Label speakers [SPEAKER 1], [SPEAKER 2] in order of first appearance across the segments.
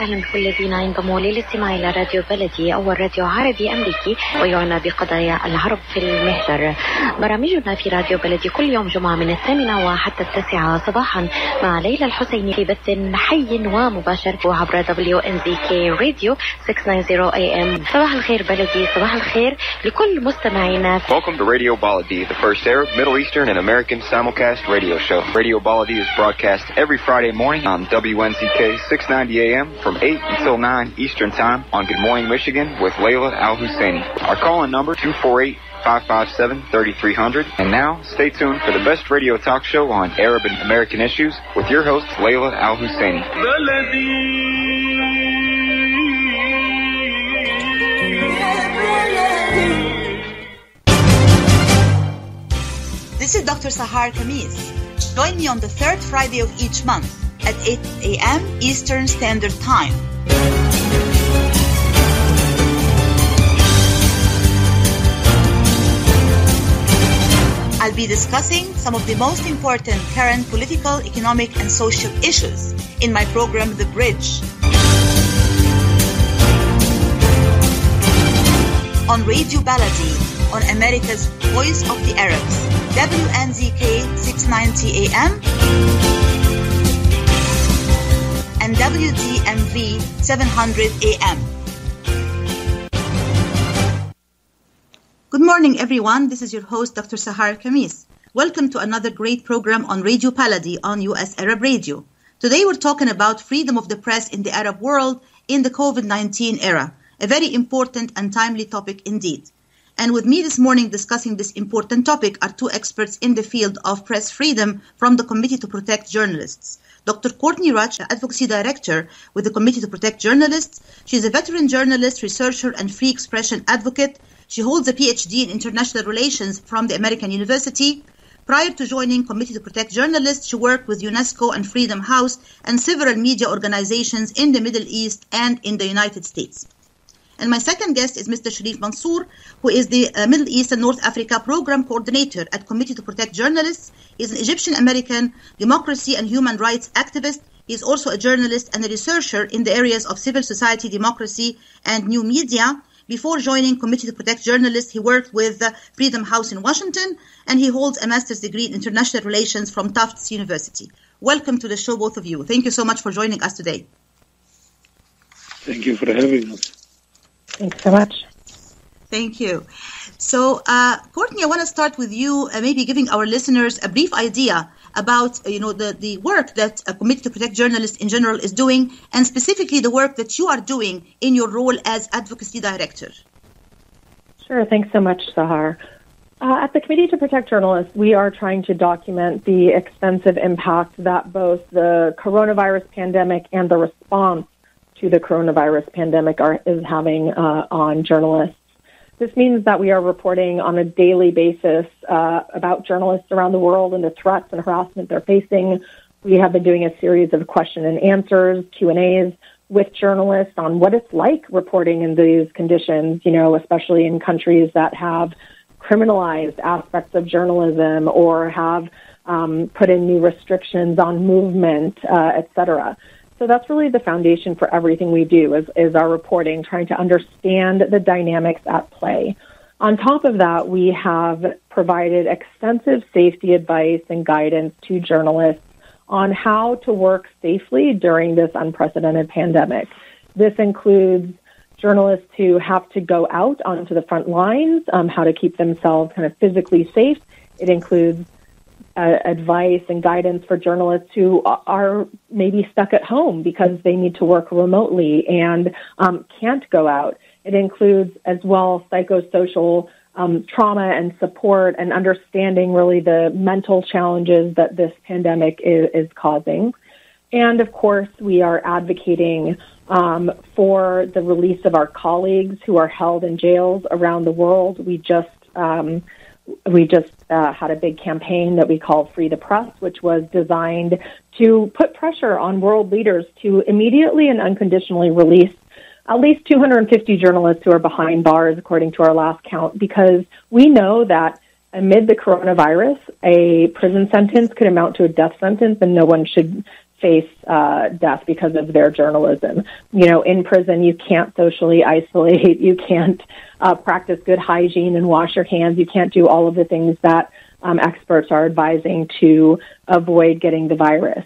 [SPEAKER 1] وسهلا بكل الذين ينضموا للاستماع إلى راديو بلدي، أول راديو عربي أمريكي ويعنى بقضايا العرب في المهجر. برامجنا في راديو بلدي كل يوم جمعة من 8 وحتى 9 صباحا مع ليلى الحسيني في بث حي ومباشر وعبر WNZK راديو 690 AM. صباح الخير بلدي، صباح الخير لكل مستمعينا.
[SPEAKER 2] Welcome to Radio Baladi, the first Arab, Middle Eastern and American simulcast radio show. Radio Baladi is broadcast every Friday morning on WNZK 690 AM from 8 until 9 Eastern Time on Good Morning Michigan with Layla Al-Husseini. Our call-in number 248-557-3300. And now, stay tuned for the best radio talk show on Arab and American issues with your host, Layla Al-Husseini.
[SPEAKER 3] This is Dr. Sahar Khamis. Join me on the third Friday of each month at 8 a.m. Eastern Standard Time. I'll be discussing some of the most important current political, economic, and social issues in my program, The Bridge. On Radio Baladi, on America's Voice of the Arabs, WNZK 690 AM, and WDMV 700 AM. Good morning, everyone. This is your host, Dr. Sahar Khamis. Welcome to another great program on Radio Baladi on US Arab Radio. Today, we're talking about freedom of the press in the Arab world in the COVID-19 era, a very important and timely topic indeed. And with me this morning discussing this important topic are two experts in the field of press freedom from the Committee to Protect Journalists. Dr. Courtney Rutch, Advocacy Director with the Committee to Protect Journalists. She's a veteran journalist, researcher, and free expression advocate. She holds a PhD in International Relations from the American University. Prior to joining Committee to Protect Journalists, she worked with UNESCO and Freedom House and several media organizations in the Middle East and in the United States. And my second guest is Mr. Sharif Mansour, who is the Middle East and North Africa Program Coordinator at Committee to Protect Journalists. He's an Egyptian-American democracy and human rights activist. He's also a journalist and a researcher in the areas of civil society, democracy, and new media. Before joining Committee to Protect Journalists, he worked with Freedom House in Washington, and he holds a master's degree in international relations from Tufts University. Welcome to the show, both of you. Thank you so much for joining us today.
[SPEAKER 4] Thank you for having us.
[SPEAKER 5] Thanks so much.
[SPEAKER 3] Thank you. So, Courtney, I want to start with you, maybe giving our listeners a brief idea about, the work that Committee to Protect Journalists in general is doing, and specifically the work that you are doing in your role as Advocacy Director.
[SPEAKER 5] Sure. Thanks so much, Sahar. At the Committee to Protect Journalists, we are trying to document the extensive impact that both the coronavirus pandemic and the response to the coronavirus pandemic is having on journalists. This means that we are reporting on a daily basis about journalists around the world and the threats and harassment they're facing. We have been doing a series of question and answers, Q&As with journalists on what it's like reporting in these conditions, especially in countries that have criminalized aspects of journalism or have put in new restrictions on movement, et cetera. So that's really the foundation for everything we do is our reporting, trying to understand the dynamics at play. On top of that, we have provided extensive safety advice and guidance to journalists on how to work safely during this unprecedented pandemic. This includes journalists who have to go out onto the front lines, how to keep themselves kind of physically safe. It includes advice and guidance for journalists who are maybe stuck at home because they need to work remotely and can't go out. It includes as well psychosocial trauma and support and understanding really the mental challenges that this pandemic is causing. And of course, we are advocating for the release of our colleagues who are held in jails around the world. We just we just had a big campaign that we call Free the Press, which was designed to put pressure on world leaders to immediately and unconditionally release at least 250 journalists who are behind bars, according to our last count, because we know that amid the coronavirus, a prison sentence could amount to a death sentence, and no one should face death because of their journalism. You know, in prison, you can't socially isolate, you can't practice good hygiene and wash your hands, you can't do all of the things that experts are advising to avoid getting the virus.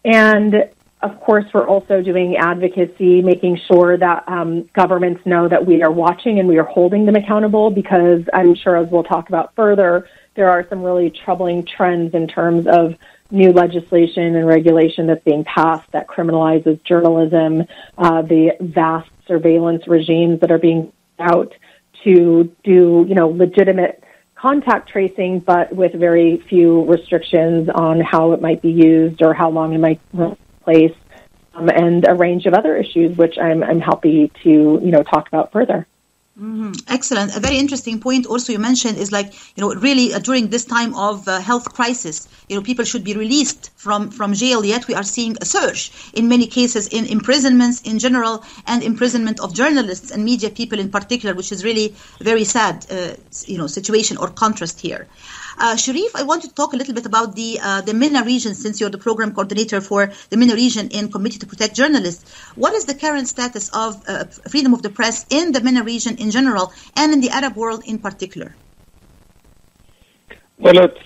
[SPEAKER 5] And of course, we're also doing advocacy, making sure that governments know that we are watching and we are holding them accountable, because I'm sure, as we'll talk about further, there are some really troubling trends in terms of new legislation and regulation that's being passed that criminalizes journalism, the vast surveillance regimes that are being out to do, you know, legitimate contact tracing, but with very few restrictions on how it might be used or how long it might place, and a range of other issues, which I'm happy to, you know, talk about further.
[SPEAKER 3] Mm-hmm. Excellent. A very interesting point also you mentioned is, like, you know, really during this time of health crisis, you know, people should be released from jail, yet we are seeing a surge in many cases in imprisonments in general and imprisonment of journalists and media people in particular, which is really very sad, you know, situation or contrast here. Sharif, I want to talk a little bit about the MENA region, since you're the program coordinator for the MENA region in Committee to Protect Journalists. What is the current status of freedom of the press in the MENA region in general and in the Arab world in particular?
[SPEAKER 4] Well, it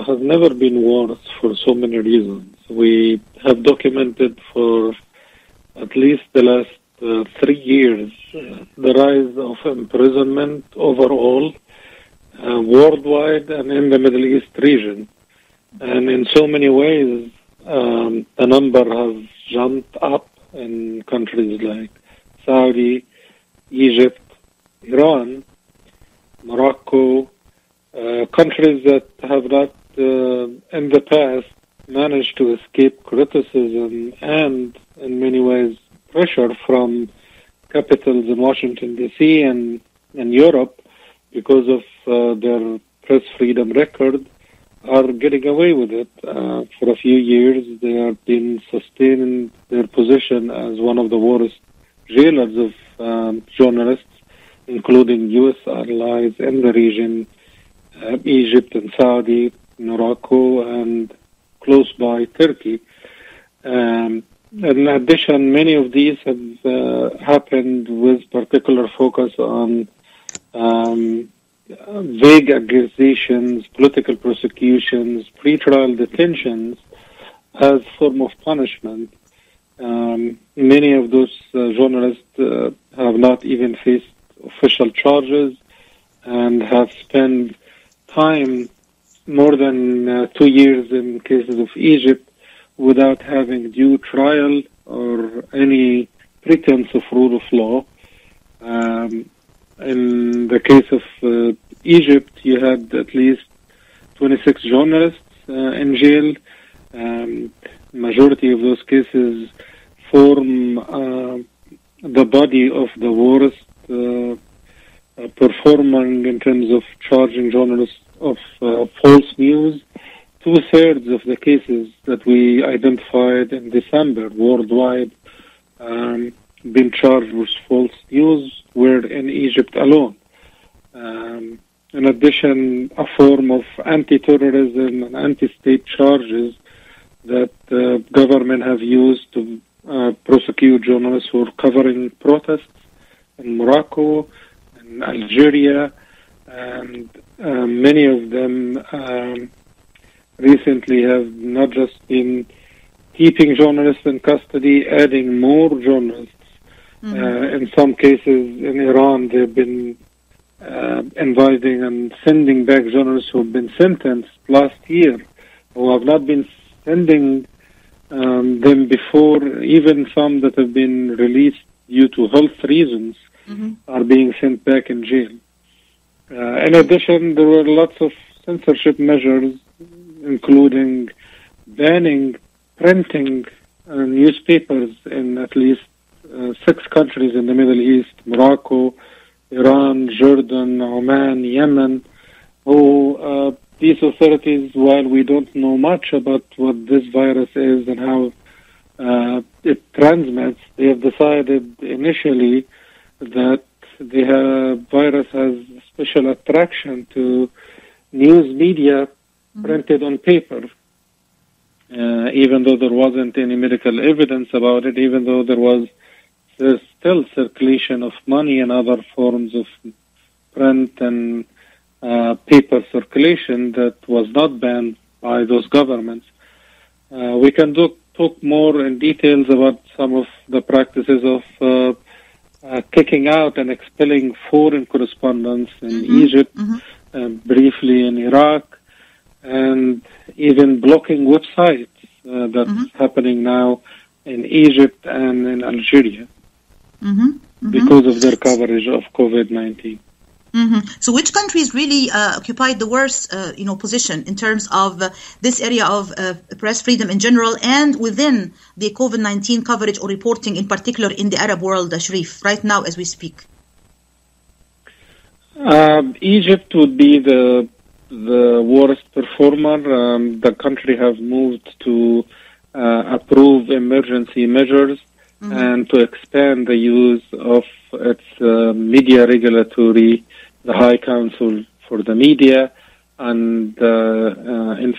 [SPEAKER 4] has never been worse for so many reasons. We have documented for at least the last 3 years the rise of imprisonment overall, worldwide and in the Middle East region. And in so many ways, the number has jumped up in countries like Saudi, Egypt, Iran, Morocco, countries that have not in the past managed to escape criticism and in many ways pressure from capitals in Washington, D.C. and Europe because of their press freedom record, are getting away with it. For a few years, they have been sustaining their position as one of the worst jailers of journalists, including U.S. allies in the region, Egypt and Saudi, Morocco, and close by Turkey. In addition, many of these have happened with particular focus on vague accusations, political prosecutions, pretrial detentions as form of punishment. Many of those journalists have not even faced official charges and have spent time, more than 2 years in cases of Egypt, without having due trial or any pretense of rule of law. In the case of Egypt, you had at least 26 journalists in jail. Majority of those cases form the body of the worst performing in terms of charging journalists of false news. 2/3 of the cases that we identified in December worldwide been charged with false news were in Egypt alone. In addition, a form of anti-terrorism and anti-state charges that the government have used to prosecute journalists who are covering protests in Morocco and Algeria, and many of them recently have not just been keeping journalists in custody, adding more journalists. In some cases in Iran, they've been inviting and sending back journalists who have been sentenced last year, who have not been sending them before. Even some that have been released due to health reasons are being sent back in jail. In addition, there were lots of censorship measures, including banning printing newspapers in at least 6 countries in the Middle East: Morocco, Iran, Jordan, Oman, Yemen, who these authorities, while we don't know much about what this virus is and how it transmits, they have decided initially that the virus has special attraction to news media printed on paper, even though there wasn't any medical evidence about it, even though there's still circulation of money and other forms of print and paper circulation that was not banned by those governments. We can talk more in details about some of the practices of kicking out and expelling foreign correspondents in Egypt, briefly in Iraq, and even blocking websites that's happening now in Egypt and in Algeria because of their coverage of COVID-19.
[SPEAKER 3] So which countries really occupied the worst position in terms of this area of press freedom in general and within the COVID-19 coverage or reporting in particular in the Arab world, Sharif, right now as we speak?
[SPEAKER 4] Egypt would be the worst performer. The country has moved to approve emergency measures and to expand the use of its media regulatory, the High Council for the Media, and the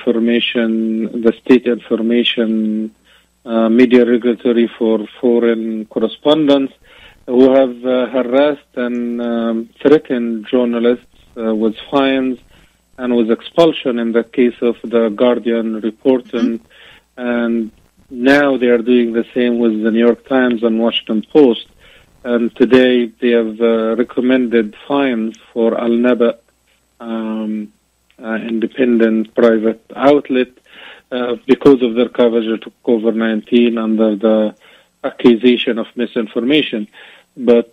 [SPEAKER 4] state information media regulatory for foreign correspondents who have harassed and threatened journalists with fines and with expulsion in the case of the Guardian report. And now they are doing the same with the New York Times and Washington Post. And today they have recommended fines for Al-Naba, independent private outlet, because of their coverage of COVID-19 under the accusation of misinformation. But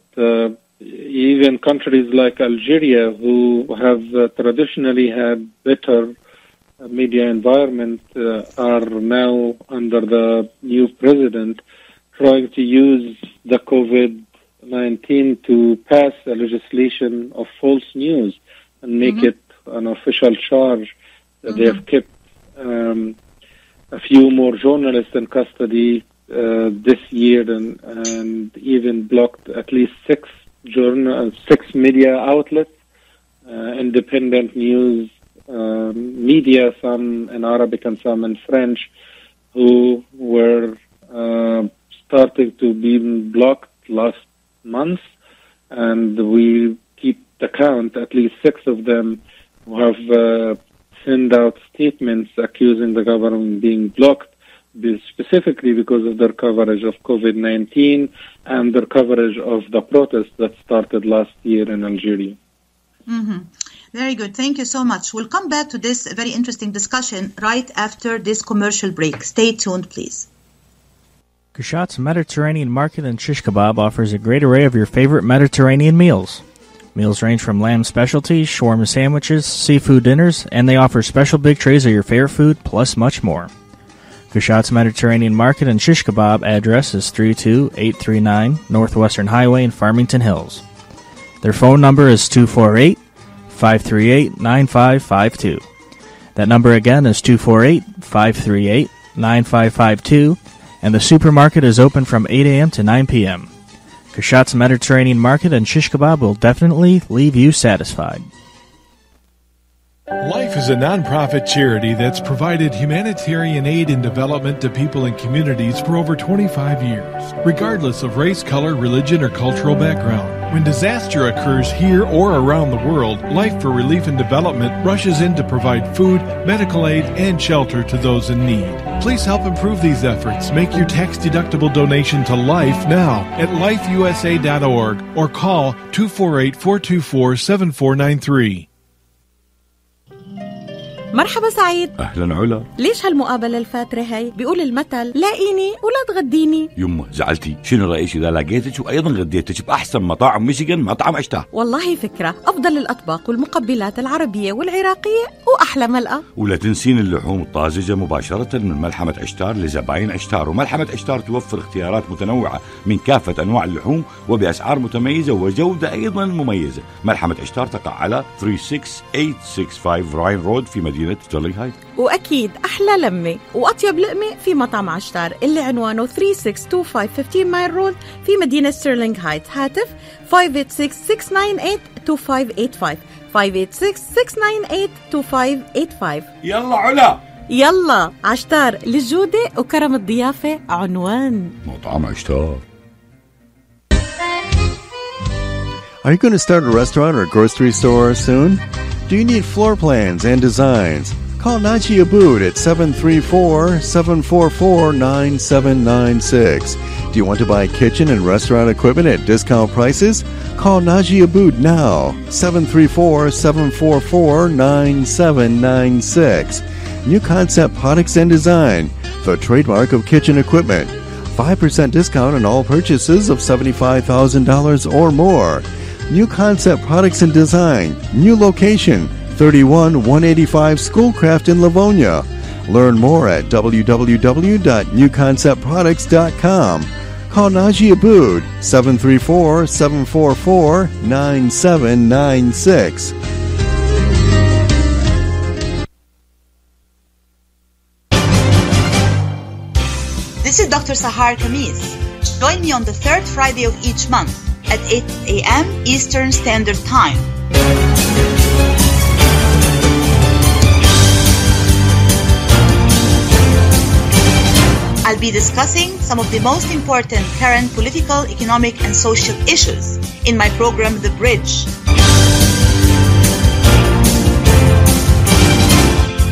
[SPEAKER 4] even countries like Algeria, who have traditionally had better media environment, are now under the new president trying to use the COVID-19 to pass a legislation of false news and make it an official charge. They have kept a few more journalists in custody this year and even blocked at least six media outlets, independent news media, some in Arabic and some in French, who were starting to be blocked last month, and we keep the count, at least 6 of them who have sent out statements accusing the government being blocked, specifically because of their coverage of COVID-19 and their coverage of the protests that started last year in Algeria.
[SPEAKER 3] Very good. Thank you so much. We'll come back to this very interesting discussion right after this commercial break. Stay tuned, please.
[SPEAKER 6] Kushat's Mediterranean Market in Shish Kebab offers a great array of your favorite Mediterranean meals. Meals range from lamb specialties, shawarma sandwiches, seafood dinners, and they offer special big trays of your favorite food, plus much more. Kushat's Mediterranean Market in Shish Kebab address is 32839 Northwestern Highway in Farmington Hills. Their phone number is 248-538-9552. That number again is 248-538-9552, and the supermarket is open from 8 a.m. to 9 p.m. Kushat's Mediterranean Market and Shish Kebab will definitely leave you satisfied.
[SPEAKER 7] Life is a nonprofit charity that's provided humanitarian aid and development to people and communities for over 25 years, regardless of race, color, religion, or cultural background. When disaster occurs here or around the world, Life for Relief and Development rushes in to provide food, medical aid, and shelter to those in need. Please help improve these efforts. Make your tax-deductible donation to Life now at lifeusa.org or call 248-424-7493.
[SPEAKER 8] مرحبا سعيد.
[SPEAKER 9] أهلا علا.
[SPEAKER 8] ليش هالمقابلة الفاترة هي؟ بيقول المثل لاقيني ولا تغديني.
[SPEAKER 9] يمه زعلتي، شنو رأيك إذا لقيتك وأيضا غديتك بأحسن مطاعم ميشيغان مطعم عشتار؟
[SPEAKER 8] والله فكرة، أفضل الأطباق والمقبلات العربية والعراقية وأحلى ملقا.
[SPEAKER 9] ولا تنسين اللحوم الطازجة مباشرة من ملحمة عشتار لزباين عشتار. وملحمة عشتار توفر اختيارات متنوعة من كافة أنواع اللحوم وبأسعار متميزة وجودة أيضا مميزة. ملحمة عشتار تقع على 36865 راين رود في مدينة ستيرلينغ هايت.
[SPEAKER 8] وأكيد أحلى لمة وأطيب لقمة في مطعم عشتار اللي عنوانه 3625 15 مايل رود في مدينة ستيرلينغ هايت. هاتف 586-698-2585 586-698-2585.
[SPEAKER 9] يلا علا
[SPEAKER 8] يلا عشتار، للجودة وكرم الضيافة عنوان
[SPEAKER 9] مطعم عشتار.
[SPEAKER 10] Are you going to start a restaurant or grocery store soon? Do you need floor plans and designs? Call Najee Abood at 734-744-9796. Do you want to buy kitchen and restaurant equipment at discount prices? Call Najee Abood now, 734-744-9796. New Concept Products and Design, the trademark of kitchen equipment. 5% discount on all purchases of $75,000 or more. New Concept Products and Design, new location, 31185 Schoolcraft in Livonia. Learn more at www.newconceptproducts.com. Call Najee Abood, 734-744-9796.
[SPEAKER 3] This is Dr. Sahar Khamis. Join me on the third Friday of each month at 8 a.m. Eastern Standard Time. I'll be discussing some of the most important current political, economic, and social issues in my program, The Bridge.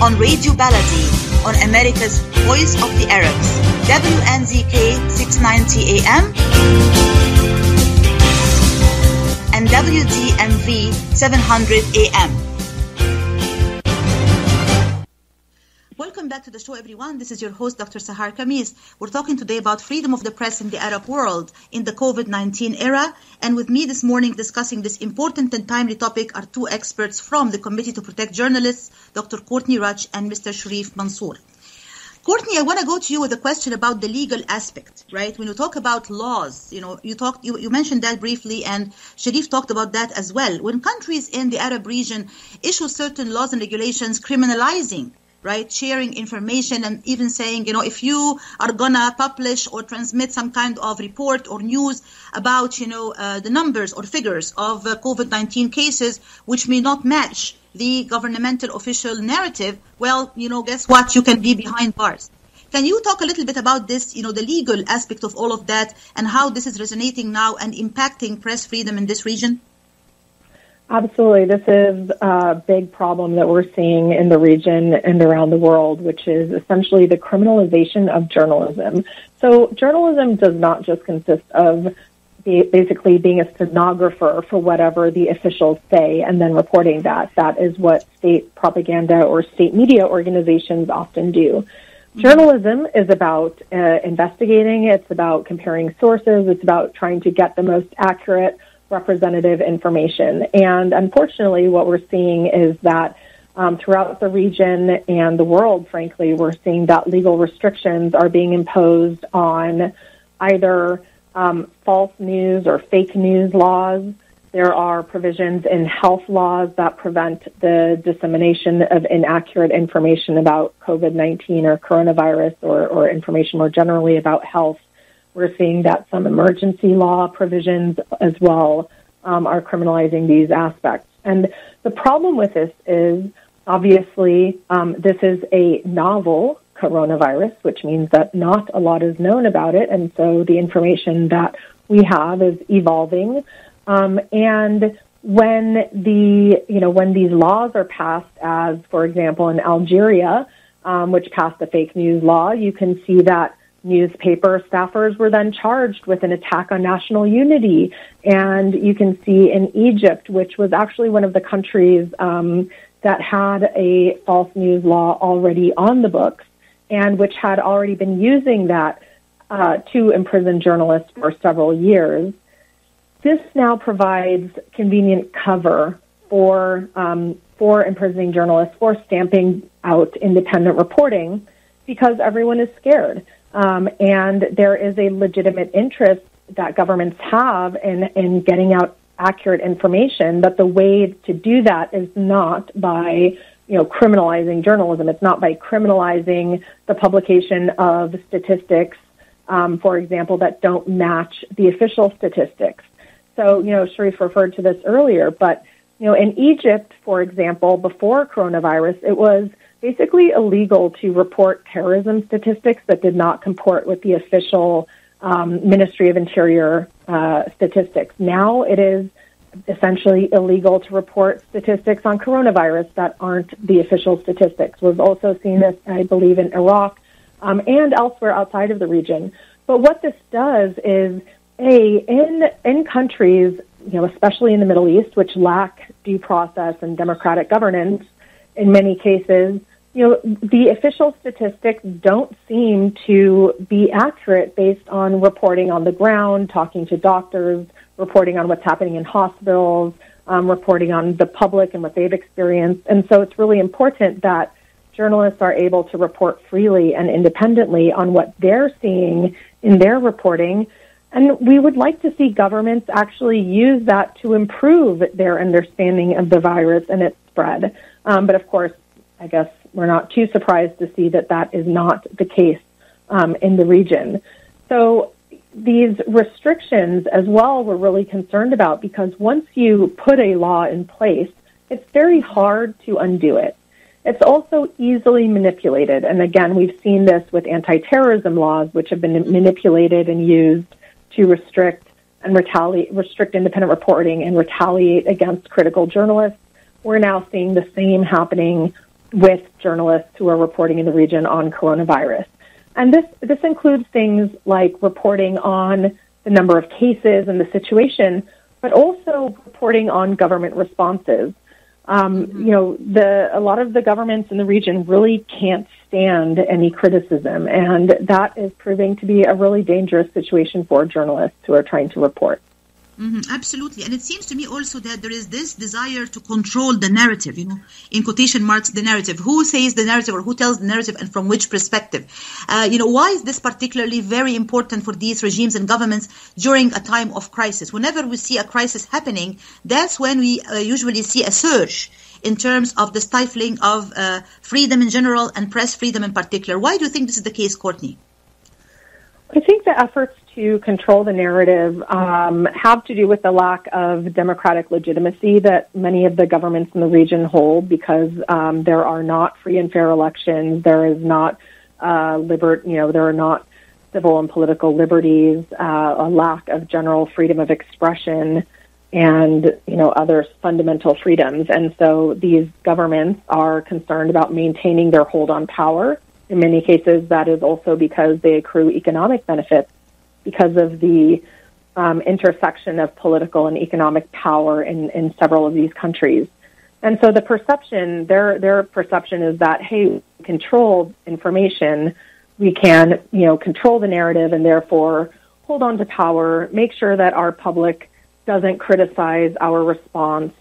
[SPEAKER 3] On Radio Baladi, on America's Voice of the Arabs, WNZK 690 AM and WDMV 700 AM. Welcome back to the show, everyone. This is your host, Dr. Sahar Khamis. We're talking today about freedom of the press in the Arab world in the COVID-19 era. And with me this morning discussing this important and timely topic are two experts from the Committee to Protect Journalists, Dr. Courtney Rutch and Mr. Sharif Mansour. Courtney, I want to go to you with a question about the legal aspect, right? When you talk about laws, you mentioned that briefly, and Sharif talked about that as well. When countries in the Arab region issue certain laws and regulations criminalizing, right, sharing information and even saying, if you are gonna publish or transmit some kind of report or news about, the numbers or figures of COVID-19 cases, which may not match the governmental official narrative, well, guess what? You can be behind bars. Can you talk a little bit about this, the legal aspect of all of that and how this is resonating now and impacting press freedom in this region?
[SPEAKER 5] Absolutely. This is a big problem that we're seeing in the region and around the world, which is essentially the criminalization of journalism. So journalism does not just consist of basically being a stenographer for whatever the officials say and then reporting that. That is what state propaganda or state media organizations often do. Journalism is about investigating. It's about comparing sources. It's about trying to get the most accurate representative information. And unfortunately, what we're seeing is that throughout the region and the world, frankly, we're seeing that legal restrictions are being imposed on either false news or fake news laws. There are provisions in health laws that prevent the dissemination of inaccurate information about COVID-19 or coronavirus or information more generally about health. We're seeing that some emergency law provisions as well are criminalizing these aspects. And the problem with this is, obviously, this is a novel coronavirus, which means that not a lot is known about it. And so the information that we have is evolving. And when these laws are passed, as, for example, in Algeria, which passed the fake news law, you can see that newspaper staffers were then charged with an attack on national unity. And you can see in Egypt, which was actually one of the countries that had a false news law already on the books and which had already been using that to imprison journalists for several years. This now provides convenient cover for imprisoning journalists, for stamping out independent reporting, because everyone is scared. And there is a legitimate interest that governments have in getting out accurate information, but the way to do that is not by criminalizing journalism. It's not by criminalizing the publication of statistics, for example, that don't match the official statistics. So, Sharif referred to this earlier, but, in Egypt, for example, before coronavirus, it was basically illegal to report terrorism statistics that did not comport with the official Ministry of Interior statistics. Now it is essentially illegal to report statistics on coronavirus that aren't the official statistics. We've also seen this, I believe, in Iraq and elsewhere outside of the region. But what this does is, in countries, especially in the Middle East, which lack due process and democratic governance, in many cases, the official statistics don't seem to be accurate based on reporting on the ground, talking to doctors, reporting on what's happening in hospitals, reporting on the public and what they've experienced. And so it's really important that journalists are able to report freely and independently on what they're seeing in their reporting. And we would like to see governments actually use that to improve their understanding of the virus and its spread. But of course, I guess we're not too surprised to see that that is not the case in the region. So these restrictions as well we're really concerned about, because once you put a law in place, it's very hard to undo it. It's also easily manipulated. And again, we've seen this with anti-terrorism laws, which have been manipulated and used to restrict independent reporting and retaliate against critical journalists. We're now seeing the same happening with journalists who are reporting in the region on coronavirus. And this includes things like reporting on the number of cases and the situation, but also reporting on government responses. A lot of the governments in the region really can't stand any criticism, and that is proving to be a really dangerous situation for journalists who are trying to report.
[SPEAKER 3] Absolutely. And it seems to me also that there is this desire to control the narrative, in quotation marks, the narrative. Who says the narrative or who tells the narrative and from which perspective? Why is this particularly very important for these regimes and governments during a time of crisis? Whenever we see a crisis happening, that's when we usually see a surge in terms of the stifling of freedom in general and press freedom in particular. Why do you think this is the case, Courtney?
[SPEAKER 5] I think the efforts to control the narrative have to do with the lack of democratic legitimacy that many of the governments in the region hold, because there are not free and fair elections. There is not there are not civil and political liberties, a lack of general freedom of expression, and other fundamental freedoms. And so these governments are concerned about maintaining their hold on power. In many cases, that is also because they accrue economic benefits because of the intersection of political and economic power in several of these countries. And so the perception, their perception is that, hey, control information, we can, control the narrative and therefore hold on to power, make sure that our public doesn't criticize our response.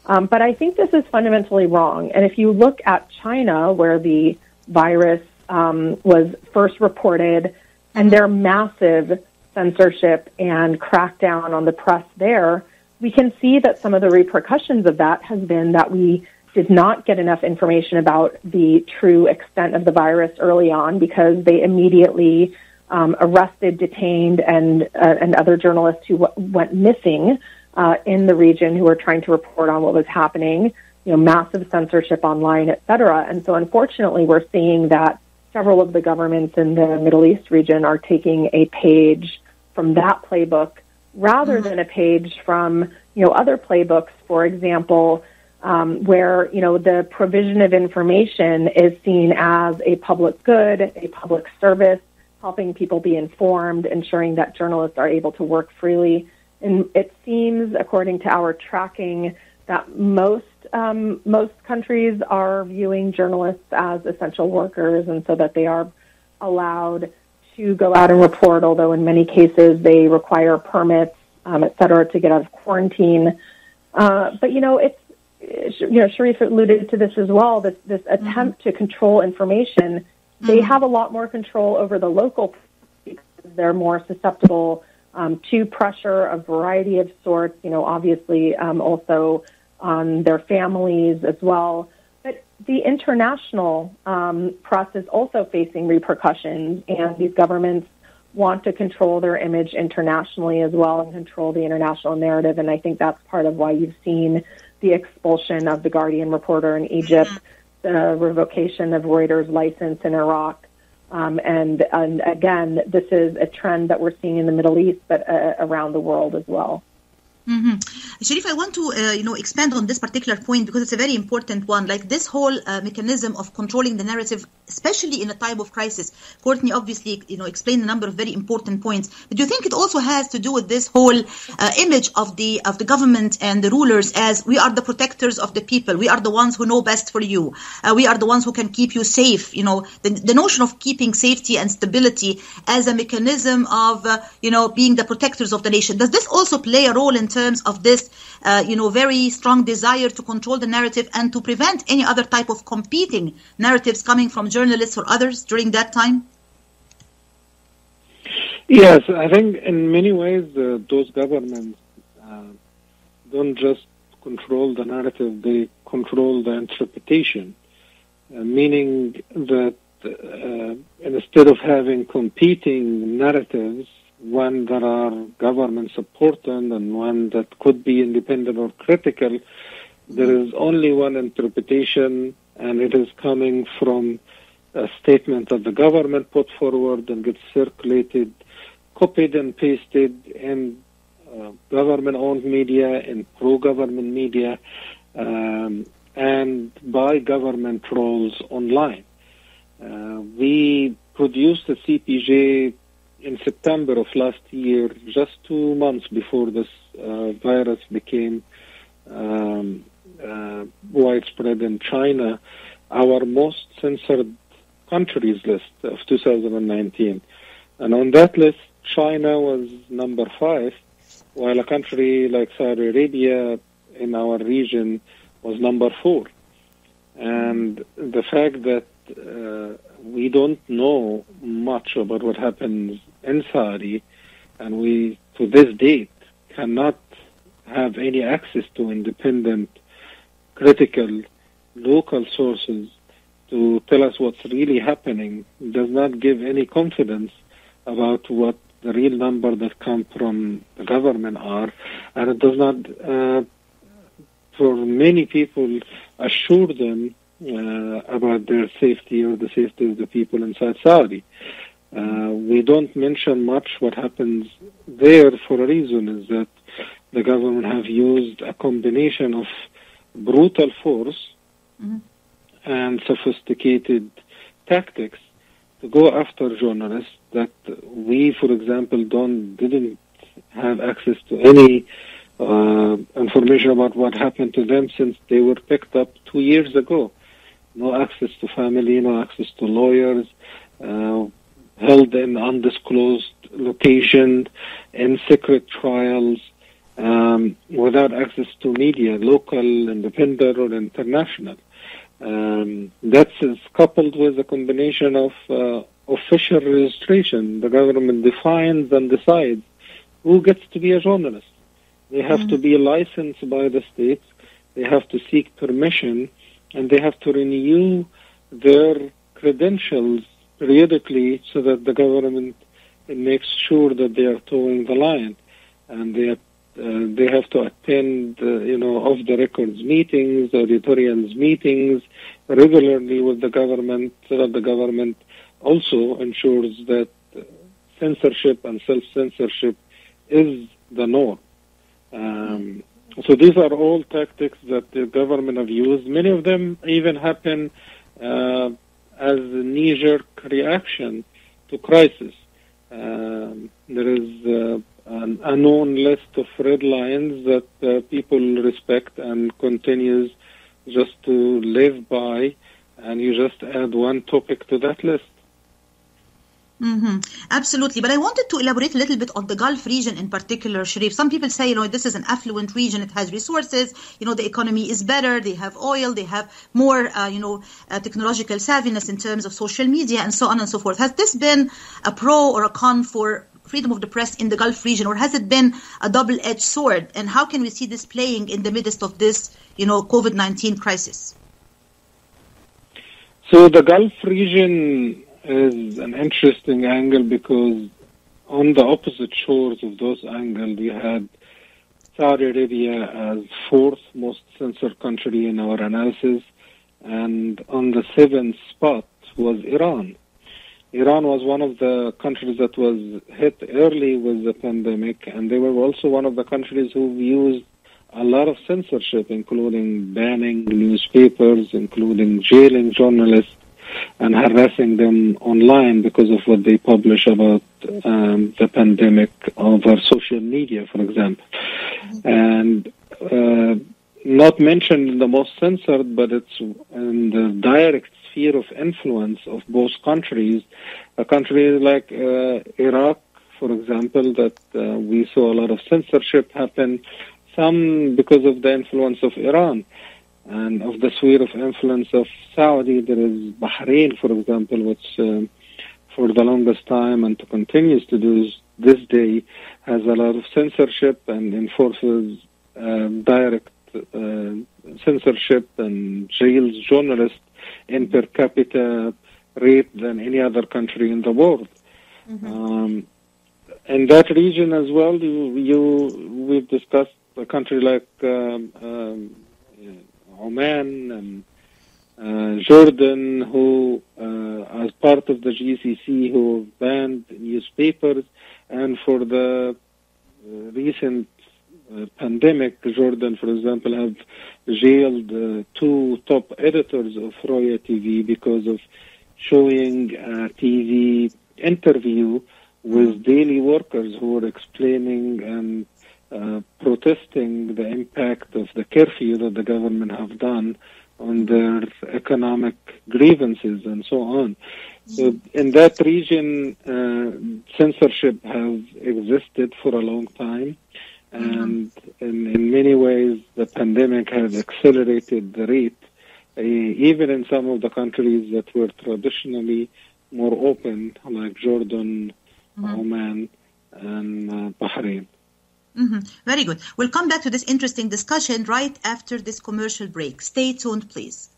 [SPEAKER 5] But I think this is fundamentally wrong. And if you look at China, where the virus was first reported, and their massive censorship and crackdown on the press there, we can see that some of the repercussions of that has been that we did not get enough information about the true extent of the virus early on, because they immediately arrested, detained, and other journalists who went missing in the region who were trying to report on what was happening, massive censorship online, et cetera. And so unfortunately, we're seeing that several of the governments in the Middle East region are taking a page from that playbook rather than a page from, other playbooks, for example, where, the provision of information is seen as a public good, a public service, helping people be informed, ensuring that journalists are able to work freely. And it seems, according to our tracking, that most most countries are viewing journalists as essential workers, and so that they are allowed to go out and report, although in many cases they require permits, et cetera, to get out of quarantine. But, Sharif alluded to this as well, this attempt to control information. They have a lot more control over the local because they're more susceptible to pressure, a variety of sorts, obviously also on their families as well. But the international press is also facing repercussions, and these governments want to control their image internationally as well and control the international narrative. And I think that's part of why you've seen the expulsion of the Guardian reporter in Egypt, the revocation of Reuters' license in Iraq. And again, this is a trend that we're seeing in the Middle East, but around the world as well.
[SPEAKER 3] Sharif, I want to expand on this particular point because it's a very important one. Like this whole mechanism of controlling the narrative, especially in a time of crisis. Courtney obviously explained a number of very important points. But do you think it also has to do with this whole image of the government and the rulers as we are the protectors of the people, we are the ones who know best for you, we are the ones who can keep you safe? The notion of keeping safety and stability as a mechanism of being the protectors of the nation. Does this also play a role in terms of this very strong desire to control the narrative and to prevent any other type of competing narratives coming from journalists or others during that time?
[SPEAKER 4] Yes, I think in many ways those governments don't just control the narrative, they control the interpretation, meaning that instead of having competing narratives, one that are government supported and one that could be independent or critical, there is only one interpretation, and it is coming from a statement that the government put forward and gets circulated, copied and pasted in government-owned media, in pro-government media, and by government trolls online. We produced a CPJ in September of last year, just 2 months before this virus became widespread in China, our most censored countries list of 2019. And on that list, China was number 5, while a country like Saudi Arabia in our region was number 4. And the fact that we don't know much about what happens in Saudi, and we, to this date, cannot have any access to independent, critical, local sources to tell us what's really happening, does not give any confidence about what the real number that come from the government are, and it does not, for many people, assure them about their safety or the safety of the people inside Saudi. We don't mention much what happens there for a reason, is that the government have used a combination of brutal force and sophisticated tactics to go after journalists that we, for example, didn't have access to any information about what happened to them since they were picked up 2 years ago. No access to family, no access to lawyers, held in undisclosed location, in secret trials, without access to media, local, independent, or international. That is coupled with a combination of official registration. The government defines and decides who gets to be a journalist. They have to be licensed by the states. They have to seek permission, and they have to renew their credentials periodically so that the government makes sure that they are towing the line. And they have to attend, off the records meetings, auditoriums meetings regularly with the government, so that the government also ensures that censorship and self-censorship is the norm. So these are all tactics that the government have used. Many of them even happen as a knee-jerk reaction to crisis. There is a known list of red lines that people respect and continues just to live by, and you just add one topic to that list.
[SPEAKER 3] Absolutely. But I wanted to elaborate a little bit on the Gulf region in particular, Sharif. Some people say, this is an affluent region. It has resources. The economy is better. They have oil. They have more, technological savviness in terms of social media and so on and so forth. Has this been a pro or a con for freedom of the press in the Gulf region, or has it been a double-edged sword? And how can we see this playing in the midst of this, COVID-19 crisis?
[SPEAKER 4] So the Gulf region is an interesting angle because on the opposite shores of those angles, we had Saudi Arabia as fourth most censored country in our analysis, and on the seventh spot was Iran. Iran was one of the countries that was hit early with the pandemic, and they were also one of the countries who used a lot of censorship, including banning newspapers, including jailing journalists, and harassing them online because of what they publish about the pandemic over social media, for example. And not mentioned in the most censored, but it's in the direct sphere of influence of both countries. A country like Iraq, for example, that we saw a lot of censorship happen, some because of the influence of Iran. And of the sphere of influence of Saudi, there is Bahrain, for example, which for the longest time and continues to do this day has a lot of censorship and enforces direct censorship and jails journalists in per capita rate than any other country in the world. In that region as well, we've discussed a country like Oman and Jordan, who, as part of the GCC, who banned newspapers, and for the recent pandemic, Jordan, for example, have jailed two top editors of Roya TV because of showing a TV interview with daily workers who were explaining and protesting the impact of the curfew that the government have done on their economic grievances and so on. So in that region, censorship has existed for a long time, and in many ways, the pandemic has accelerated the rate, even in some of the countries that were traditionally more open, like Jordan, Oman, and Bahrain.
[SPEAKER 3] Very good. We'll come back to this interesting discussion right after this commercial break. Stay tuned, please.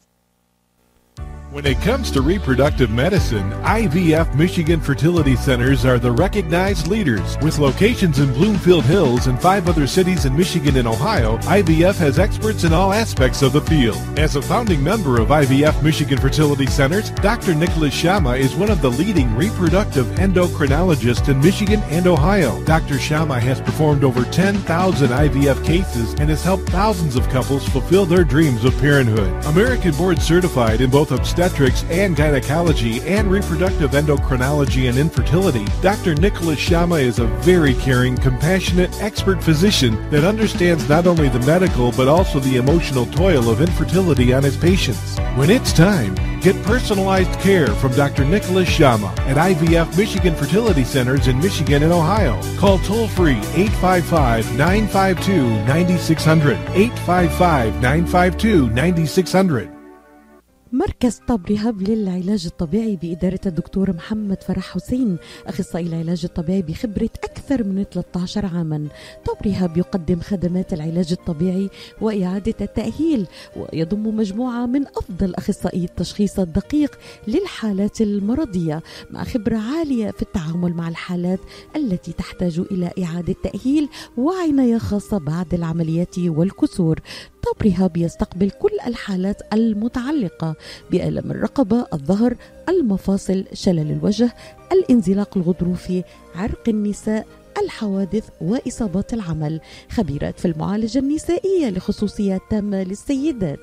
[SPEAKER 7] When it comes to reproductive medicine, IVF Michigan Fertility Centers are the recognized leaders. With locations in Bloomfield Hills and 5 other cities in Michigan and Ohio, IVF has experts in all aspects of the field. As a founding member of IVF Michigan Fertility Centers, Dr. Nicholas Shama is one of the leading reproductive endocrinologists in Michigan and Ohio. Dr. Shama has performed over 10,000 IVF cases and has helped thousands of couples fulfill their dreams of parenthood. American board certified in both obstetrics and gynecology and reproductive endocrinology and infertility, Dr. Nicholas Shama is a very caring, compassionate, expert physician that understands not only the medical but also the emotional toil of infertility on his patients. When it's time, get personalized care from Dr. Nicholas Shama at IVF Michigan Fertility Centers in Michigan and Ohio. Call toll-free 855-952-9600, 855-952-9600.
[SPEAKER 11] مركز طب رهاب للعلاج الطبيعي بإدارة الدكتور محمد فرح حسين، أخصائي العلاج الطبيعي بخبرة أكثر من 13 عاما. طب رهاب يقدم خدمات العلاج الطبيعي وإعادة التأهيل، ويضم مجموعة من أفضل أخصائي التشخيص الدقيق للحالات المرضية، مع خبرة عالية في التعامل مع الحالات التي تحتاج إلى إعادة تأهيل وعناية خاصة بعد العمليات والكسور. طب رهاب يستقبل كل الحالات المتعلقة بألم الرقبة، الظهر، المفاصل، شلل الوجه، الانزلاق الغضروفي، عرق النساء، الحوادث وإصابات العمل. خبيرات في المعالجة النسائية لخصوصيات تامة للسيدات.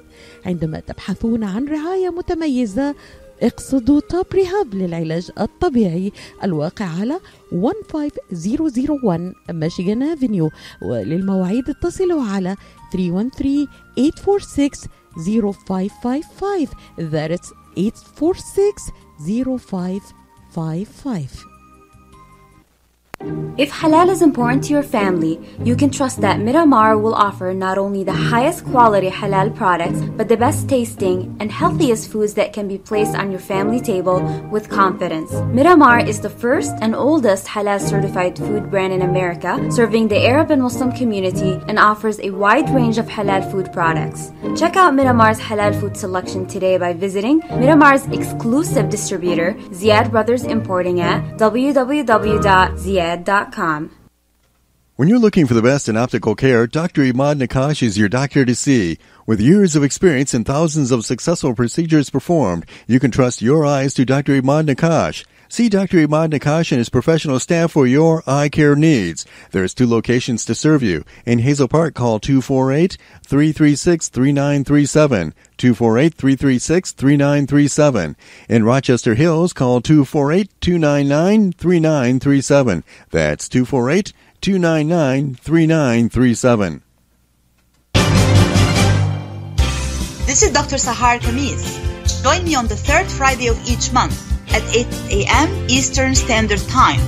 [SPEAKER 11] عندما تبحثون عن رعاية متميزة اقصدوا توب ريهاب للعلاج الطبيعي، الواقع على 15001 ميشيغان افنيو، وللمواعيد اتصلوا على 313-846-8255 0555. That's 846-0555.
[SPEAKER 12] If halal is important to your family, you can trust that Miramar will offer not only the highest quality halal products, but the best tasting and healthiest foods that can be placed on your family table with confidence. Miramar is the first and oldest halal certified food brand in America, serving the Arab and Muslim community, and offers a wide range of halal food products. Check out Miramar's halal food selection today by visiting Miramar's exclusive distributor, Ziad Brothers Importing, at www.ziad.com.
[SPEAKER 10] When you're looking for the best in optical care, Dr. Imad Nakash is your doctor to see. With years of experience and thousands of successful procedures performed, you can trust your eyes to Dr. Imad Nakash. See Dr. Imad Nakash and his professional staff for your eye care needs. There's 2 locations to serve you. In Hazel Park, call 248-336-3937. 248-336-3937. In Rochester Hills, call 248-299-3937. That's 248-299-3937.
[SPEAKER 3] This is Dr. Sahar Khamis. Join me on the 3rd Friday of each month at 8 a.m. Eastern Standard Time.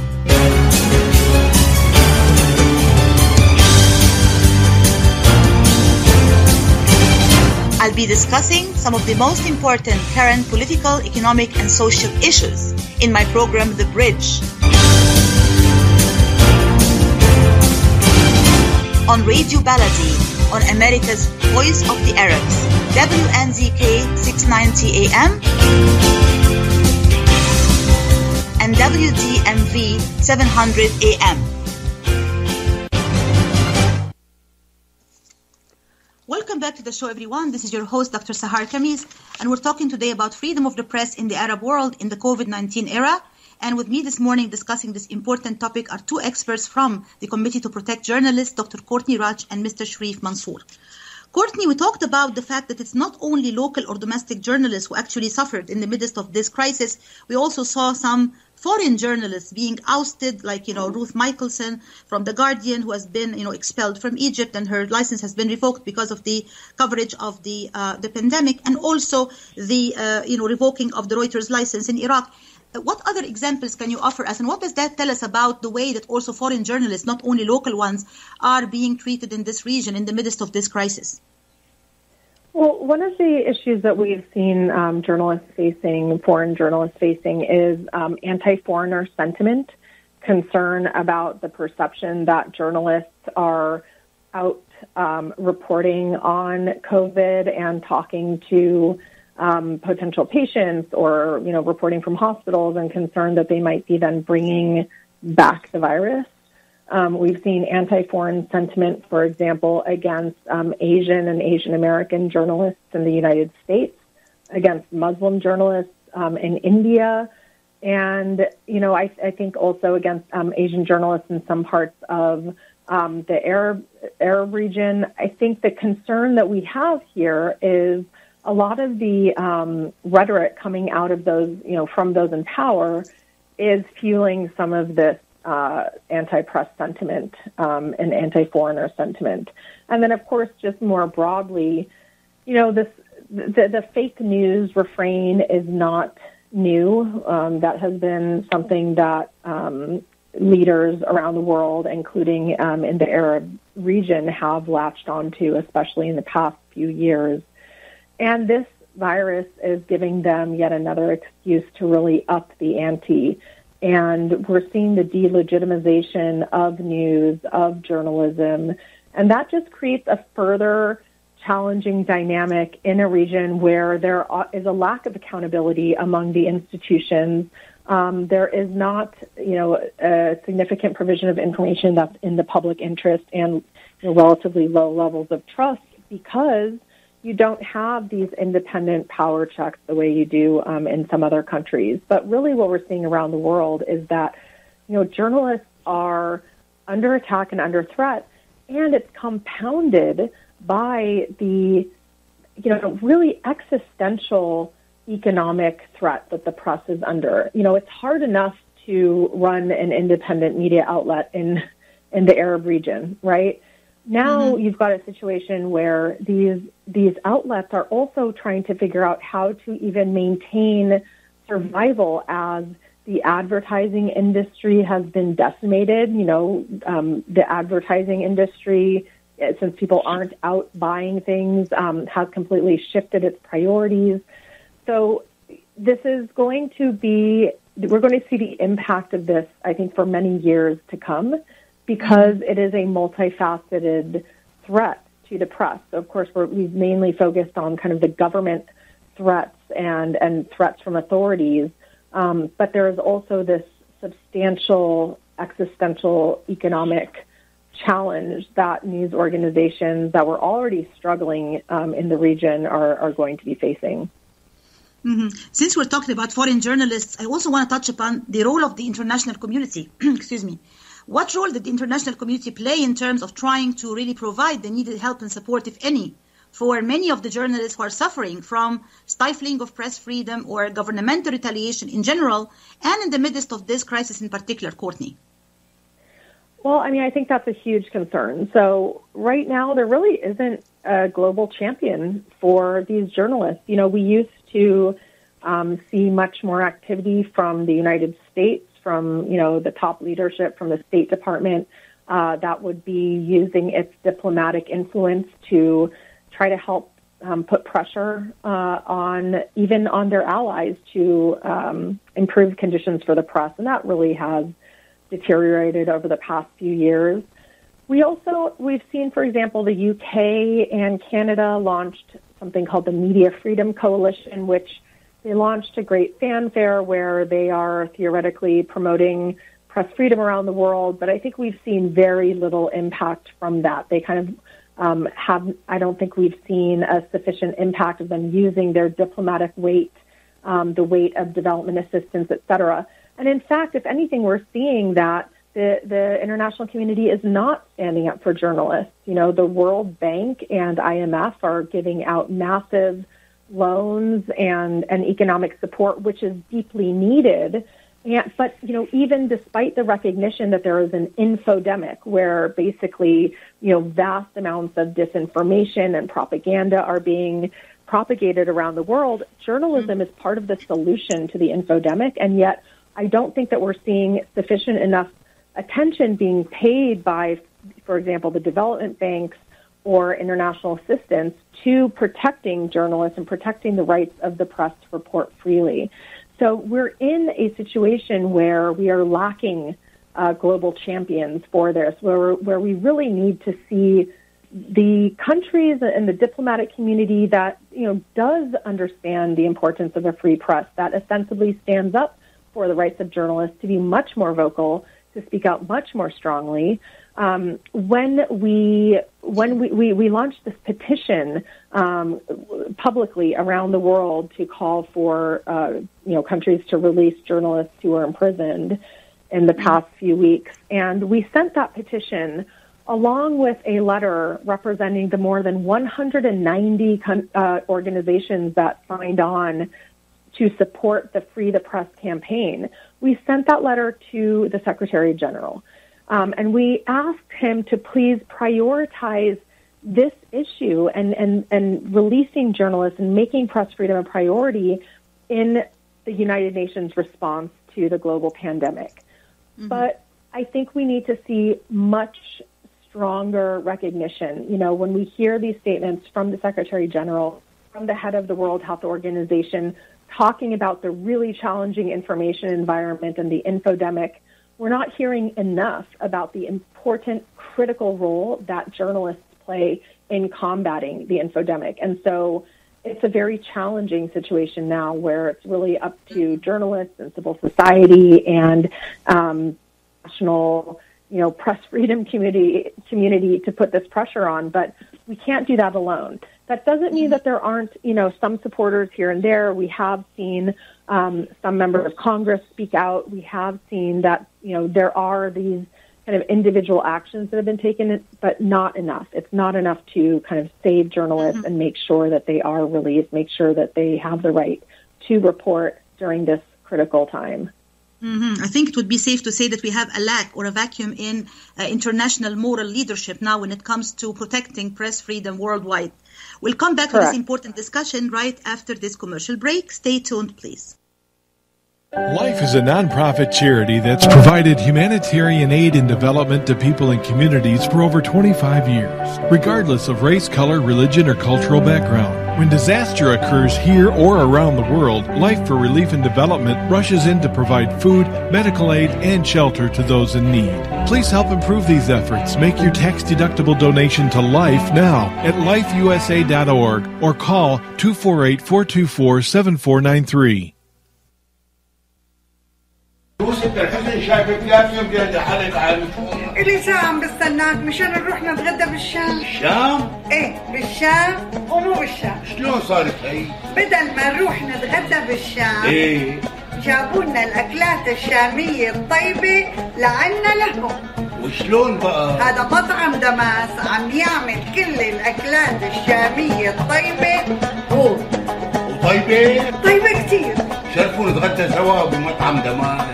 [SPEAKER 3] I'll be discussing some of the most important current political, economic, and social issues in my program, The Bridge. On Radio Baladi, on America's Voice of the Arabs, WNZK 690 AM and WDMV 700 AM. Welcome back to the show, everyone. This is your host, Dr. Sahar Khamis, and we're talking today about freedom of the press in the Arab world in the COVID-19 era. And with me this morning discussing this important topic are 2 experts from the Committee to Protect Journalists, Dr. Courtney Raj and Mr. Sharif Mansour. Courtney, we talked about the fact that it's not only local or domestic journalists who actually suffered in the midst of this crisis. We also saw some foreign journalists being ousted, like, Ruth Michelson from The Guardian, who has been, expelled from Egypt, and her license has been revoked because of the coverage of the pandemic, and also the, revoking of the Reuters license in Iraq. What other examples can you offer us, and what does that tell us about the way that also foreign journalists, not only local ones, are being treated in this region in the midst of this crisis?
[SPEAKER 5] Well, one of the issues that we've seen journalists facing, foreign journalists facing, is anti-foreigner sentiment, concern about the perception that journalists are out reporting on COVID and talking to potential patients, or, reporting from hospitals, and concerned that they might be then bringing back the virus. We've seen anti-foreign sentiment, for example, against Asian and Asian American journalists in the United States, against Muslim journalists in India, and, I think also against Asian journalists in some parts of the Arab region. I think the concern that we have here is a lot of the rhetoric coming out of those, from those in power, is fueling some of this anti-press sentiment and anti-foreigner sentiment. And then, of course, just more broadly, the fake news refrain is not new. That has been something that leaders around the world, including in the Arab region, have latched onto, especially in the past few years. And this virus is giving them yet another excuse to really up the ante. And we're seeing the delegitimization of news, of journalism, and that just creates a further challenging dynamic in a region where there is a lack of accountability among the institutions. There is not, a significant provision of information that's in the public interest, and relatively low levels of trust, because you don't have these independent power checks the way you do in some other countries. But really what we're seeing around the world is that, journalists are under attack and under threat, and it's compounded by the, really existential economic threat that the press is under. It's hard enough to run an independent media outlet in the Arab region, right? Now you've got a situation where these outlets are also trying to figure out how to even maintain survival as the advertising industry has been decimated. The advertising industry, since people aren't out buying things, has completely shifted its priorities. So this is going to be, we're going to see the impact of this, I think, for many years to come, because it is a multifaceted threat to the press. So of course, we've mainly focused on kind of the government threats and threats from authorities. But there is also this substantial existential economic challenge that news organizations that were already struggling in the region are going to be facing.
[SPEAKER 3] Since we're talking about foreign journalists, I also want to touch upon the role of the international community. Excuse me. What role did the international community play in terms of trying to really provide the needed help and support, if any, for many of the journalists who are suffering from stifling of press freedom or governmental retaliation in general, and in the midst of this crisis in particular, Courtney?
[SPEAKER 5] Well, I think that's a huge concern. So right now, there really isn't a global champion for these journalists. We used to see much more activity from the United States, from, the top leadership, from the State Department, that would be using its diplomatic influence to try to help put pressure on their allies to improve conditions for the press. And that really has deteriorated over the past few years. We've seen, for example, the UK and Canada launched something called the Media Freedom Coalition, which they launched a great fanfare where they are theoretically promoting press freedom around the world. But I think we've seen very little impact from that. They kind of I don't think we've seen a sufficient impact of them using their diplomatic weight, the weight of development assistance, et cetera. And in fact, if anything, we're seeing that the international community is not standing up for journalists. The World Bank and IMF are giving out massive loans and economic support, which is deeply needed. But even despite the recognition that there is an infodemic, where basically, vast amounts of disinformation and propaganda are being propagated around the world, journalism is part of the solution to the infodemic. And yet, I don't think that we're seeing sufficient enough attention being paid by, for example, the development banks or international assistance to protecting journalists and protecting the rights of the press to report freely. So we're in a situation where we are lacking global champions for this, where we really need to see the countries and the diplomatic community that does understand the importance of a free press, that ostensibly stands up for the rights of journalists, to be much more vocal, to speak out much more strongly. When we launched this petition publicly around the world to call for countries to release journalists who are imprisoned in the past few weeks, and we sent that petition along with a letter representing the more than 190 organizations that signed on to support the Free the Press campaign. We sent that letter to the Secretary General. And we asked him to please prioritize this issue and releasing journalists and making press freedom a priority in the United Nations response to the global pandemic. But I think we need to see much stronger recognition. When we hear these statements from the Secretary General, from the head of the World Health Organization, talking about the really challenging information environment and the infodemic, we're not hearing enough about the important, critical role that journalists play in combating the infodemic. And so it's a very challenging situation now where it's really up to journalists and civil society and national, press freedom community to put this pressure on. But we can't do that alone. That doesn't mean that there aren't, some supporters here and there. We have seen some members of Congress speak out. We have seen that, there are these kind of individual actions that have been taken, but not enough. It's not enough to kind of save journalists and make sure that they are released, make sure that they have the right to report during this critical time.
[SPEAKER 3] I think it would be safe to say that we have a lack or a vacuum in international moral leadership now when it comes to protecting press freedom worldwide. We'll come back to this important discussion right after this commercial break. Stay tuned, please.
[SPEAKER 7] Life is a nonprofit charity that's provided humanitarian aid and development to people and communities for over 25 years, regardless of race, color, religion, or cultural background. When disaster occurs here or around the world, Life for Relief and Development rushes in to provide food, medical aid, and shelter to those in need. Please help improve these efforts. Make your tax-deductible donation to Life now at lifeusa.org or call 248-424-7493.
[SPEAKER 13] إلي ساعة عم بستناك مشان نروح نتغدى بالشام.
[SPEAKER 14] الشام؟
[SPEAKER 13] ايه بالشام ومو بالشام.
[SPEAKER 14] شلون صارت هي؟
[SPEAKER 13] بدل ما نروح نتغدى بالشام
[SPEAKER 14] ايه
[SPEAKER 13] جابوا لنا الأكلات الشامية الطيبة لعنا لهم.
[SPEAKER 14] وشلون بقى؟
[SPEAKER 13] هذا مطعم دماس عم يعمل كل الأكلات الشامية الطيبة هو.
[SPEAKER 14] وطيبة؟
[SPEAKER 13] طيبة كتير.
[SPEAKER 14] شرفوا نتغدى سوا بمطعم دماس.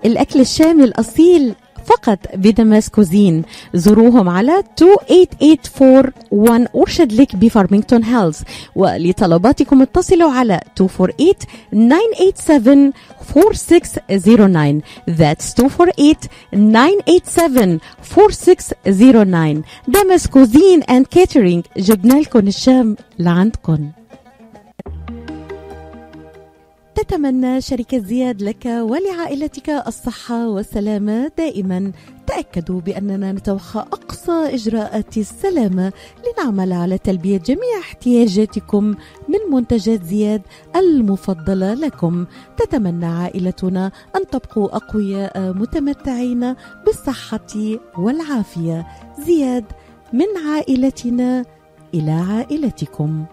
[SPEAKER 11] الأكل الشامي الأصيل فقط بدماس كوزين. زوروهم على 28841 أورشاد ليك بفارمينغتون هيلز، ولطلباتكم اتصلوا على 248-987-4609. That's 248-987-4609. دماس كوزين and catering، جبنا لكم الشام لعندكم. تتمنى شركة زياد لك ولعائلتك الصحة والسلامة دائما. تأكدوا بأننا نتوخى أقصى إجراءات السلامة لنعمل على تلبية جميع احتياجاتكم من منتجات زياد المفضلة لكم. تتمنى عائلتنا أن تبقوا أقوياء متمتعين بالصحة والعافية. زياد، من عائلتنا إلى عائلتكم.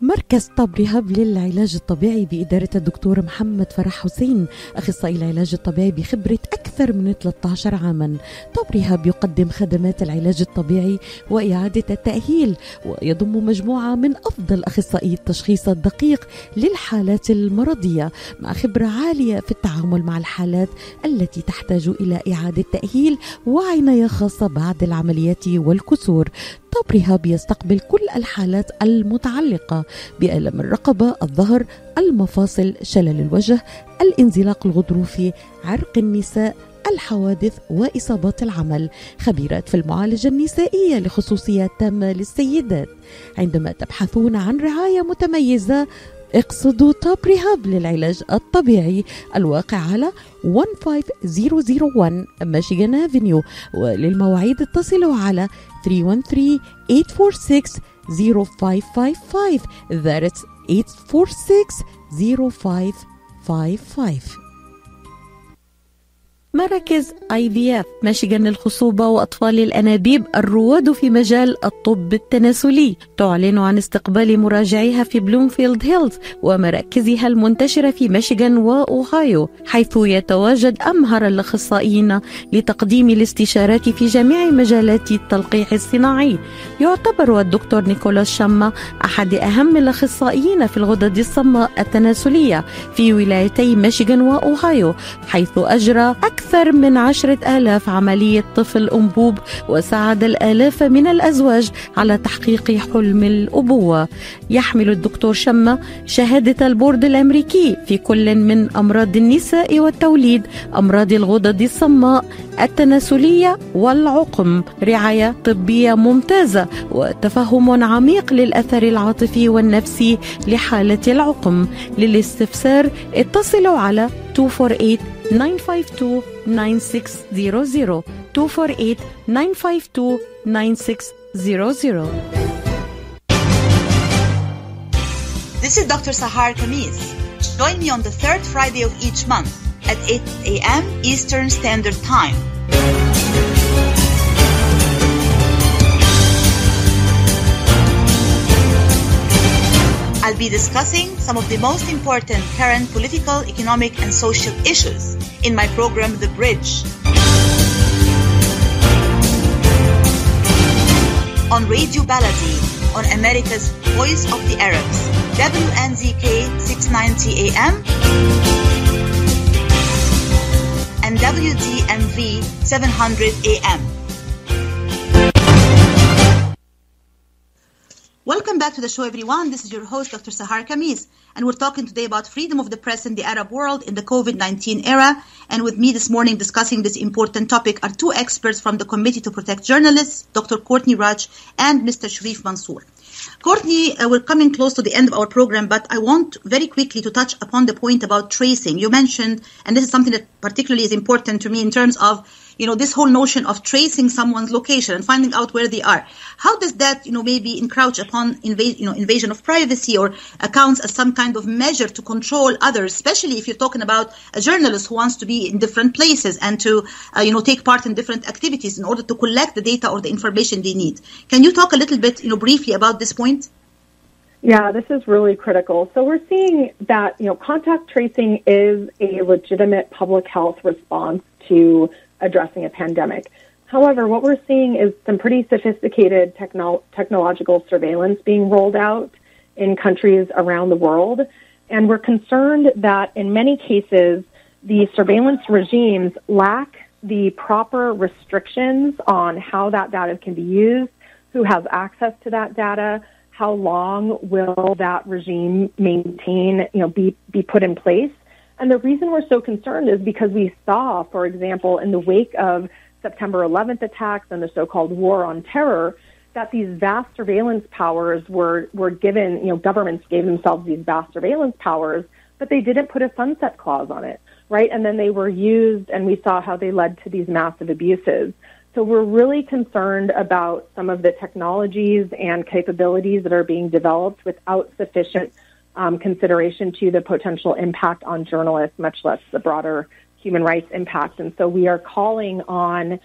[SPEAKER 11] مركز طب رهاب للعلاج الطبيعي بإدارة الدكتور محمد فرح حسين، أخصائي العلاج الطبيعي بخبرة أكثر من 13 عاما. طب رهاب يقدم خدمات العلاج الطبيعي وإعادة التأهيل، ويضم مجموعة من أفضل أخصائي التشخيص الدقيق للحالات المرضية، مع خبرة عالية في التعامل مع الحالات التي تحتاج إلى إعادة تأهيل وعناية خاصة بعد العمليات والكسور. طب رهاب يستقبل كل الحالات المتعلقة بألم الرقبة، الظهر، المفاصل، شلل الوجه، الانزلاق الغضروفي، عرق النساء، الحوادث وإصابات العمل. خبيرات في المعالجة النسائية لخصوصيات تامة للسيدات. عندما تبحثون عن رعاية متميزة اقصدوا توب ريهاب للعلاج الطبيعي، الواقع على 15001 ميشيغان افنيو. وللمواعيد اتصلوا على 313-846-0555. That's 846-0555. مراكز IVF ميشيغان للخصوبة وأطفال الأنابيب الرواد في مجال الطب التناسلي، تعلن عن استقبال مراجعيها في بلومفيلد هيلز ومراكزها المنتشرة في ميشيغان وأوهايو، حيث يتواجد أمهر الأخصائيين لتقديم الاستشارات في جميع مجالات التلقيح الصناعي. يعتبر الدكتور نيكولاس شاما أحد أهم الأخصائيين في الغدد الصماء التناسلية في ولايتي ميشيغان وأوهايو، حيث أجرى أكثر من 10,000 عملية طفل أنبوب، وساعد الآلاف من الأزواج على تحقيق حلم الأبوة. يحمل الدكتور شما شهادة البورد الأمريكي في كل من أمراض النساء والتوليد، أمراض الغدد الصماء التناسلية والعقم، رعاية طبية ممتازة وتفهم عميق للأثر العاطفي والنفسي لحالة العقم. للاستفسار اتصلوا على 248-952-9600 248-952-9600.
[SPEAKER 3] This is Dr. Sahar Khamis. Join me on the third Friday of each month at 8 a.m. Eastern Standard Time. I'll be discussing some of the most important current political, economic, and social issues in my program, The Bridge. On Radio Baladi, on America's Voice of the Arabs, WNZK 690 AM and WDMV 700 AM. Welcome back to the show, everyone. This is your host, Dr. Sahar Khamis, and we're talking today about freedom of the press in the Arab world in the COVID-19 era. And with me this morning discussing this important topic are two experts from the Committee to Protect Journalists, Dr. Courtney Radsch and Mr. Sharif Mansour. Courtney, we're coming close to the end of our program, but I want very quickly to touch upon the point about tracing. You mentioned, and this is something that particularly is important to me in terms of, this whole notion of tracing someone's location and finding out where they are. How does that, maybe encroach upon invasion of privacy, or accounts as some kind of measure to control others, especially if you're talking about a journalist who wants to be in different places and to, take part in different activities in order to collect the data or the information they need. Can you talk a little bit, briefly about this point?
[SPEAKER 5] Yeah, this is really critical. So we're seeing that, contact tracing is a legitimate public health response to addressing a pandemic. However, what we're seeing is some pretty sophisticated technological surveillance being rolled out in countries around the world. And we're concerned that in many cases, the surveillance regimes lack the proper restrictions on how that data can be used, who has access to that data, how long will that regime maintain, be put in place. And the reason we're so concerned is because we saw, for example, in the wake of September 11th attacks and the so-called war on terror, that these vast surveillance powers were given, governments gave themselves these vast surveillance powers, but they didn't put a sunset clause on it, right? And then they were used, and we saw how they led to these massive abuses. So we're really concerned about some of the technologies and capabilities that are being developed without sufficient consideration to the potential impact on journalists, much less the broader human rights impact. And so we are calling on,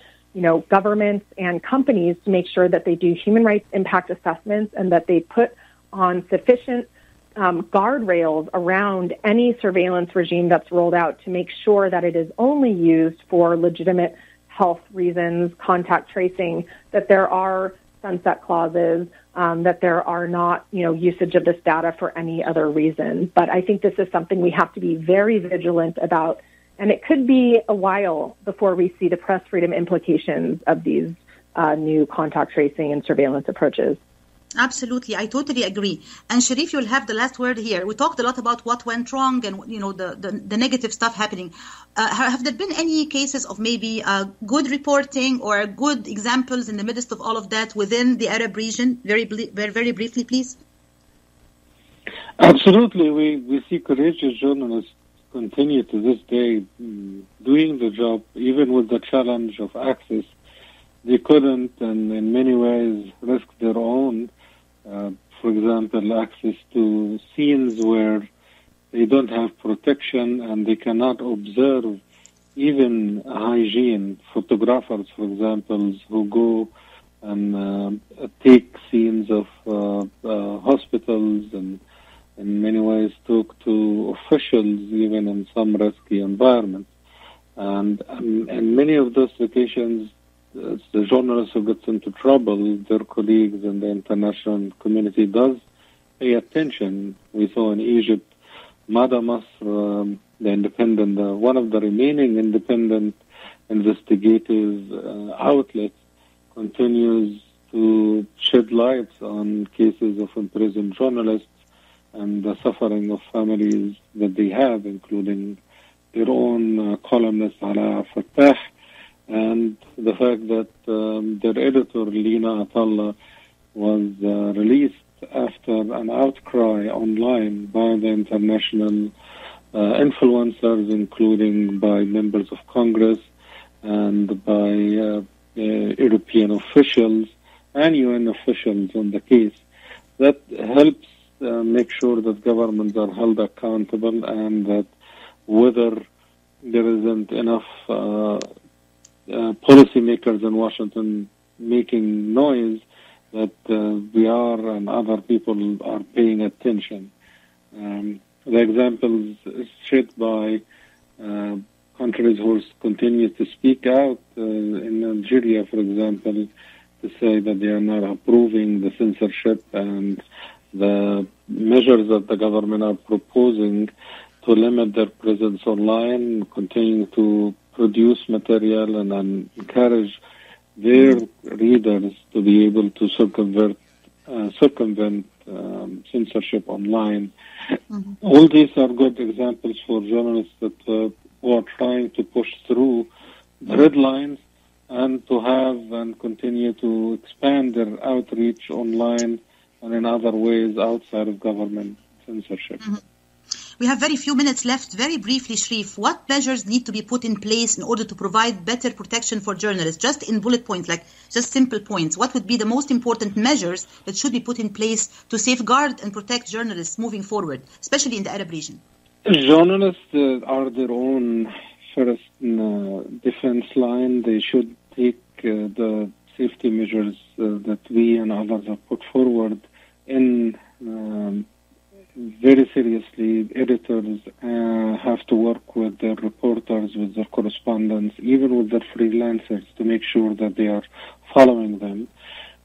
[SPEAKER 5] governments and companies to make sure that they do human rights impact assessments and that they put on sufficient guardrails around any surveillance regime that's rolled out to make sure that it is only used for legitimate health reasons, contact tracing, that there are sunset clauses, that there are not, usage of this data for any other reason. But I think this is something we have to be very vigilant about, and it could be a while before we see the press freedom implications of these new contact tracing and surveillance approaches.
[SPEAKER 3] Absolutely, I totally agree. And Sharif, you'll have the last word here. We talked a lot about what went wrong and the negative stuff happening. Have there been any cases of maybe good reporting or good examples in the midst of all of that within the Arab region? Very briefly, please.
[SPEAKER 4] Absolutely, we see courageous journalists continue to this day doing the job, even with the challenge of access. They couldn't, and in many ways, risk their own. For example, access to scenes where they don't have protection and they cannot observe even hygiene. Photographers, for example, who go and take scenes of hospitals and in many ways talk to officials even in some risky environments. And in many of those locations, the journalists who gets into trouble, their colleagues in the international community does pay attention. We saw in Egypt, Mada Masr, the independent, one of the remaining independent investigative outlets, continues to shed lights on cases of imprisoned journalists and the suffering of families that they have, including their own columnist, Ala Fattah, and the fact that their editor, Lina Atallah, was released after an outcry online by the international influencers, including by members of Congress and by European officials and UN officials on the case. That helps make sure that governments are held accountable and that whether there isn't enough policymakers in Washington making noise, that we are and other people are paying attention. The examples set by countries who continue to speak out. In Algeria, for example, to say that they are not approving the censorship and the measures that the government are proposing to limit their presence online, continue to produce material and encourage their readers to be able to circumvent censorship online. Mm-hmm. All these are good examples for journalists that who are trying to push through the red lines and to have and continue to expand their outreach online and in other ways outside of government censorship.
[SPEAKER 3] Mm-hmm. We have very few minutes left. Very briefly, Sharif, what measures need to be put in place in order to provide better protection for journalists? Just in bullet points, like just simple points. What would be the most important measures that should be put in place to safeguard and protect journalists moving forward, especially in the Arab region?
[SPEAKER 4] Journalists are their own first defense line. They should take the safety measures that we and others have put forward in very seriously. Editors have to work with their reporters, with their correspondents, even with their freelancers to make sure that they are following them.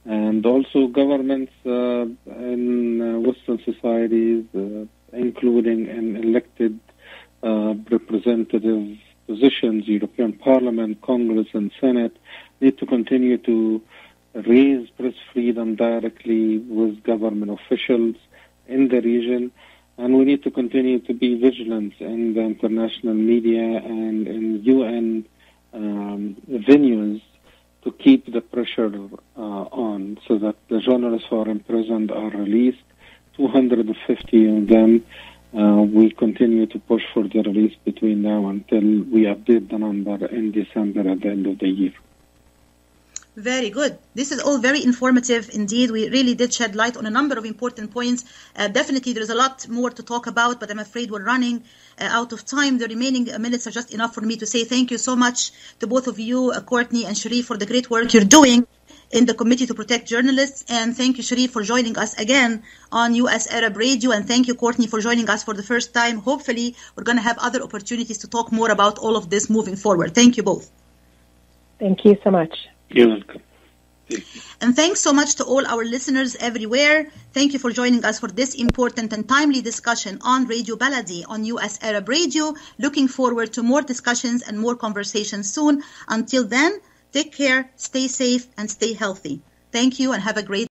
[SPEAKER 4] And also governments in Western societies, including in elected representative positions, European Parliament, Congress, and Senate, need to continue to raise press freedom directly with government officials in the region, and we need to continue to be vigilant in the international media and in UN venues to keep the pressure on so that the journalists who are imprisoned are released. 250 of them. We continue to push for the release between now until we update the number in December at the end of the year.
[SPEAKER 3] Very good. This is all very informative indeed. We really did shed light on a number of important points. Definitely there is a lot more to talk about, but I'm afraid we're running out of time. The remaining minutes are just enough for me to say thank you so much to both of you, Courtney and Sharif, for the great work you're doing in the Committee to Protect Journalists. And thank you, Sharif, for joining us again on US Arab Radio. And thank you, Courtney, for joining us for the first time. Hopefully, we're going to have other opportunities to talk more about all of this moving forward. Thank you both.
[SPEAKER 5] Thank you so much.
[SPEAKER 4] You're welcome.
[SPEAKER 3] And thanks so much to all our listeners everywhere. Thank you for joining us for this important and timely discussion on Radio Baladi on US Arab Radio. Looking forward to more discussions and more conversations soon. Until then, take care, stay safe, and stay healthy. Thank you and have a great